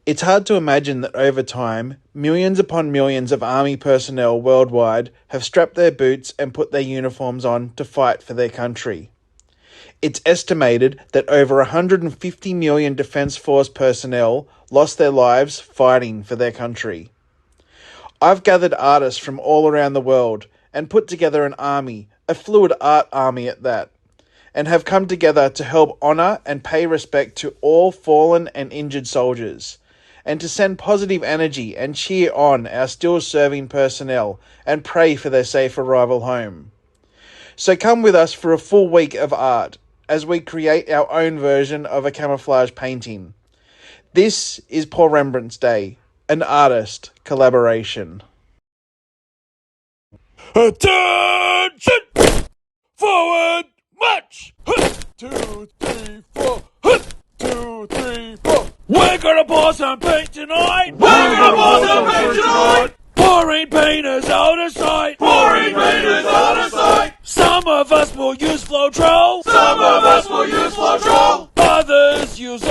It's hard to imagine that over time, millions upon millions of army personnel worldwide have strapped their boots and put their uniforms on to fight for their country. It's estimated that over 150 million Defence Force personnel lost their lives fighting for their country. I've gathered artists from all around the world and put together an army, a fluid art army at that, and have come together to help honour and pay respect to all fallen and injured soldiers, and to send positive energy and cheer on our still serving personnel and pray for their safe arrival home. So come with us for a full week of art as we create our own version of a camouflage painting. This is Pourembrance Day, an artist collaboration. Attention! Forward march! 2, 3, 4. 2, 3, 4. We're gonna pour some paint tonight! We're gonna pour some paint tonight! Pouring painters out of sight! Pouring painters out of sight! Some of us will use Flow Troll! Some of us will use Flow Troll! Others use